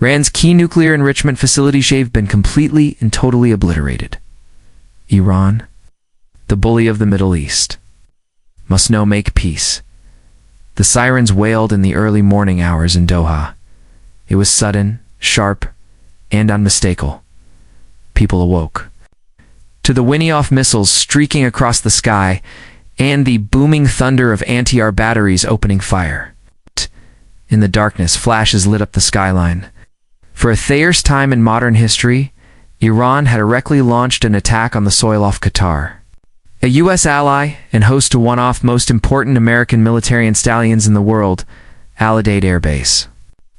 Iran's key nuclear enrichment facilities have been completely and totally obliterated. Iran, the bully of the Middle East, must now make peace. The sirens wailed in the early morning hours in Doha. It was sudden, sharp, and unmistakable. People awoke to the whinny-off missiles streaking across the sky and the booming thunder of anti-air batteries opening fire. In the darkness, flashes lit up the skyline. For a first time in modern history, Iran had directly launched an attack on the soil of Qatar, a U.S. ally and host to one-off most important American military installations in the world, Al-Udeid Air Base.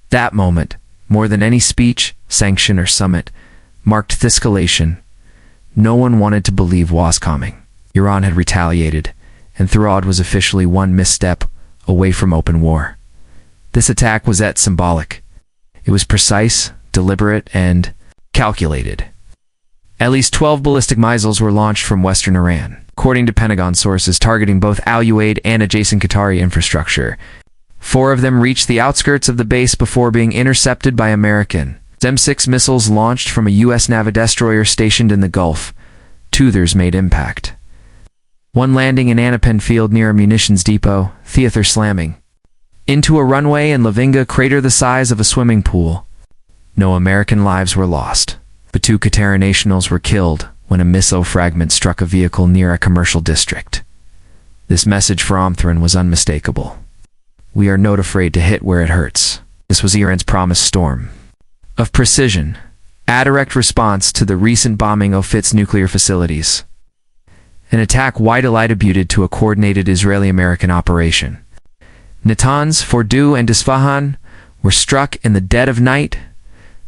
That moment, more than any speech, sanction, or summit, marked the escalation. No one wanted to believe was coming. Iran had retaliated, and Thrud was officially one misstep away from open war. This attack was symbolic. It was precise, deliberate, and calculated. At least 12 ballistic missiles were launched from western Iran, according to Pentagon sources, targeting both Al-Udeid and adjacent Qatari infrastructure. 4 of them reached the outskirts of the base before being intercepted by American M6 missiles launched from a U.S. Navy destroyer stationed in the Gulf. 2 others made impact. One landing in Anapen Field near a munitions depot, the other slamming into a runway in Lavinga crater the size of a swimming pool. No American lives were lost, but 2 Qatari nationals were killed when a missile fragment struck a vehicle near a commercial district. This message from Iran was unmistakable. We are not afraid to hit where it hurts. This was Iran's promised storm of precision, a direct response to the recent bombing of its nuclear facilities. An attack widely attributed to a coordinated Israeli-American operation. Natanz, Fordow, and Isfahan were struck in the dead of night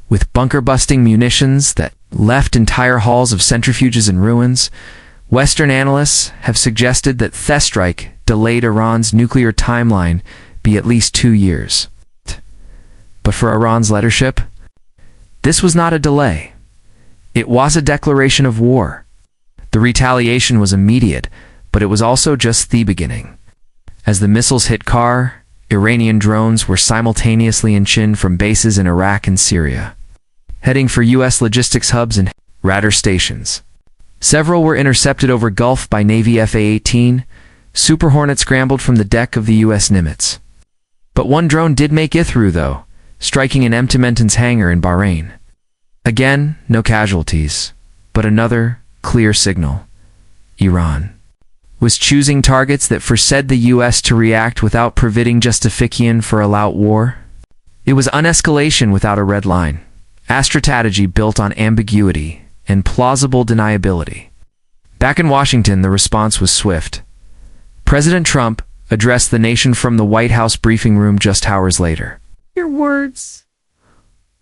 with bunker-busting munitions that left entire halls of centrifuges in ruins. Western analysts have suggested that the strike delayed Iran's nuclear timeline be at least 2 years. But for Iran's leadership, this was not a delay. It was a declaration of war. The retaliation was immediate, but it was also just the beginning. As the missiles hit Qatar, Iranian drones were simultaneously inched from bases in Iraq and Syria, heading for U.S. logistics hubs and radar stations. Several were intercepted over Gulf by Navy F-A-18. Super Hornet scrambled from the deck of the U.S. Nimitz. But one drone did make it through, though, striking an Emtimenton's hangar in Bahrain. Again, no casualties, but another clear signal. Iran was choosing targets that forced the U.S. to react without providing justification for all-out war. It was unescalation without a red line, a strategy built on ambiguity and plausible deniability. Back in Washington, the response was swift. President Trump addressed the nation from the White House briefing room just hours later. Your words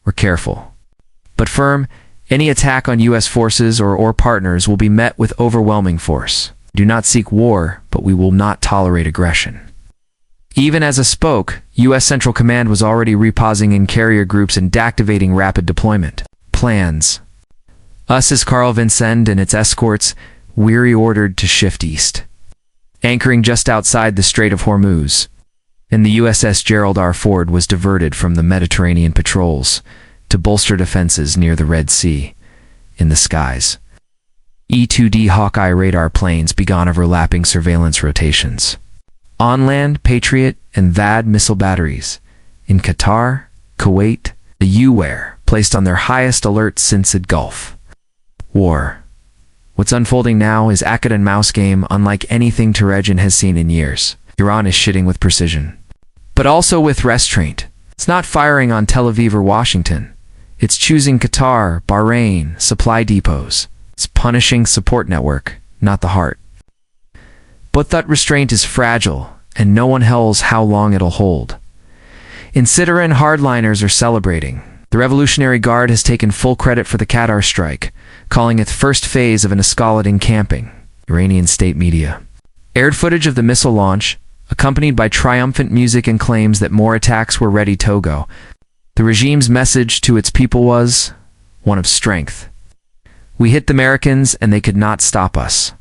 were careful, but firm. Any attack on U.S. forces or partners will be met with overwhelming force. Do not seek war, but we will not tolerate aggression. Even as I spoke, U.S. Central Command was already reposing in carrier groups and activating rapid deployment plans. Us as Carl Vincennes and its escorts were ordered to shift east, anchoring just outside the Strait of Hormuz, and the USS Gerald R. Ford was diverted from the Mediterranean patrols to bolster defenses near the Red Sea. In the skies, E-2D Hawkeye radar planes began overlapping surveillance rotations. On land, Patriot and THAAD missile batteries. In Qatar, Kuwait, the U.S. placed on their highest alert since the Gulf War. What's unfolding now is a cat and mouse game unlike anything Tehran has seen in years. Iran is shitting with precision, but also with restraint. It's not firing on Tel Aviv or Washington. It's choosing Qatar, Bahrain, supply depots. It's punishing support network, not the heart. But that restraint is fragile, and no one knows how long it'll hold. In Syrian hardliners are celebrating. The Revolutionary Guard has taken full credit for the Qatar strike, calling it the first phase of an escalating camping. Iranian state media aired footage of the missile launch, accompanied by triumphant music and claims that more attacks were ready to go. The regime's message to its people was one of strength. We hit the Americans and they could not stop us.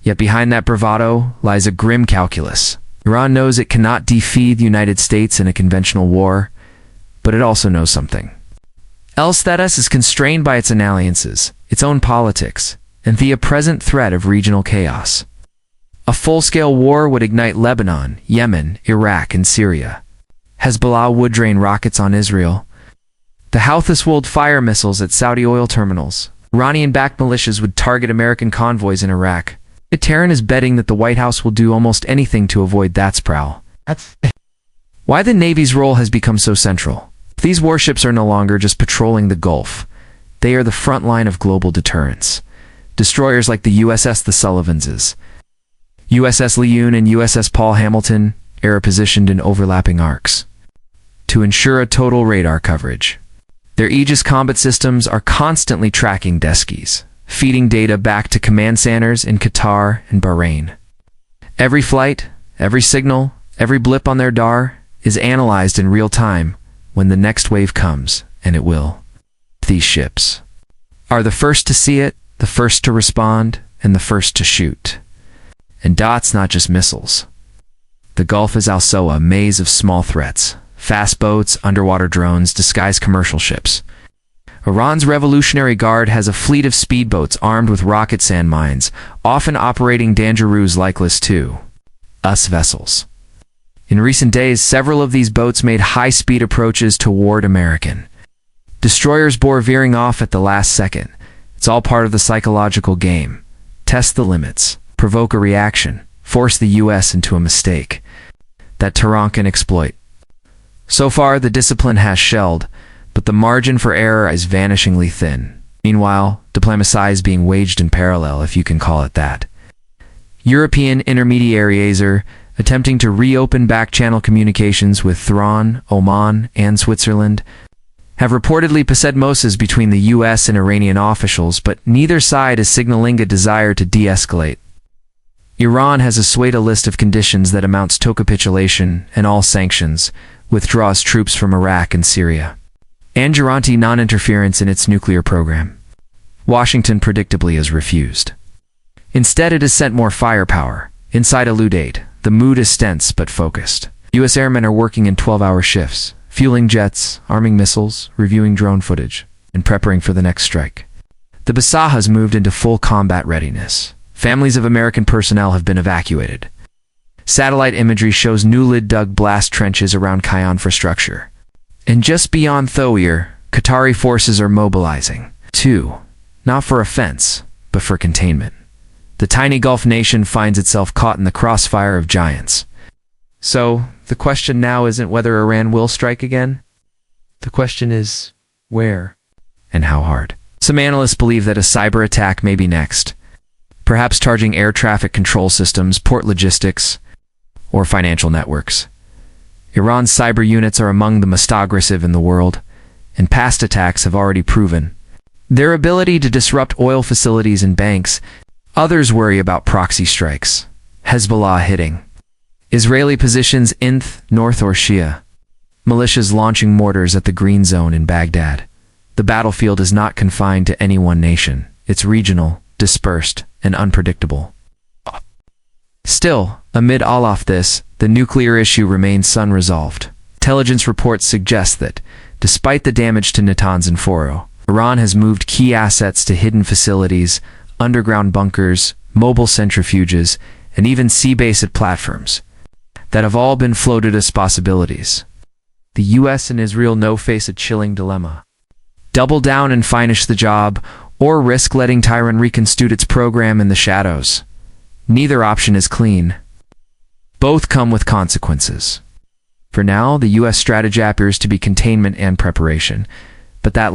Yet behind that bravado lies a grim calculus. Iran knows it cannot defeat the United States in a conventional war, but it also knows something. El status is constrained by its alliances, its own politics, and the present threat of regional chaos. A full-scale war would ignite Lebanon, Yemen, Iraq, and Syria. Hezbollah would drain rockets on Israel. The Houthis would fire missiles at Saudi oil terminals. Iranian-backed militias would target American convoys in Iraq. Tehran is betting that the White House will do almost anything to avoid that sprawl. Why the Navy's role has become so central. These warships are no longer just patrolling the Gulf. They are the front line of global deterrence. Destroyers like the USS The Sullivanses, USS Leon and USS Paul Hamilton are positioned in overlapping arcs to ensure a total radar coverage. Their Aegis combat systems are constantly tracking deskies, feeding data back to command centers in Qatar and Bahrain. Every flight, every signal, every blip on their radar is analyzed in real time when the next wave comes, and it will. These ships are the first to see it, the first to respond, and the first to shoot. And it's not just missiles. The Gulf is also a maze of small threats. Fast boats, underwater drones, disguised commercial ships. Iran's Revolutionary Guard has a fleet of speedboats armed with rocket sand mines, often operating dangerous like US vessels. In recent days, several of these boats made high-speed approaches toward American destroyers bore veering off at the last second. It's all part of the psychological game. Test the limits, provoke a reaction, force the US into a mistake that Tehran can exploit. So far, the discipline has shelled, but the margin for error is vanishingly thin. Meanwhile, diplomacy is being waged in parallel, if you can call it that. European intermediaries are attempting to reopen back-channel communications with Tehran, Oman, and Switzerland, have reportedly passed Moses between the US and Iranian officials, but neither side is signaling a desire to de-escalate. Iran has assuaged a list of conditions that amounts to capitulation and all sanctions, withdraws troops from Iraq and Syria, and guarantee non-interference in its nuclear program. Washington predictably has refused. Instead, it has sent more firepower. Inside Aludate, the mood is tense but focused. U.S. airmen are working in 12-hour shifts, fueling jets, arming missiles, reviewing drone footage, and preparing for the next strike. The Basra has moved into full combat readiness. Families of American personnel have been evacuated. Satellite imagery shows newly dug blast trenches around Khan infrastructure. And just beyond Thoir, Qatari forces are mobilizing, too, not for offense, but for containment. The tiny Gulf nation finds itself caught in the crossfire of giants. So, the question now isn't whether Iran will strike again. The question is, where and how hard. Some analysts believe that a cyber attack may be next, perhaps targeting air traffic control systems, port logistics, or financial networks. Iran's cyber units are among the most aggressive in the world, and past attacks have already proven their ability to disrupt oil facilities and banks. Others worry about proxy strikes, Hezbollah hitting Israeli positions in North or Shia, militias launching mortars at the Green Zone in Baghdad. The battlefield is not confined to any one nation. It's regional, dispersed, and unpredictable. Still, amid all of this, the nuclear issue remains unresolved. Intelligence reports suggest that, despite the damage to Natanz and Fordo, Iran has moved key assets to hidden facilities, underground bunkers, mobile centrifuges, and even sea-based platforms that have all been floated as possibilities. The US and Israel now face a chilling dilemma. Double down and finish the job, or risk letting Tehran reconstitute its program in the shadows. Neither option is clean. Both come with consequences. For now, the US strategy appears to be containment and preparation, but that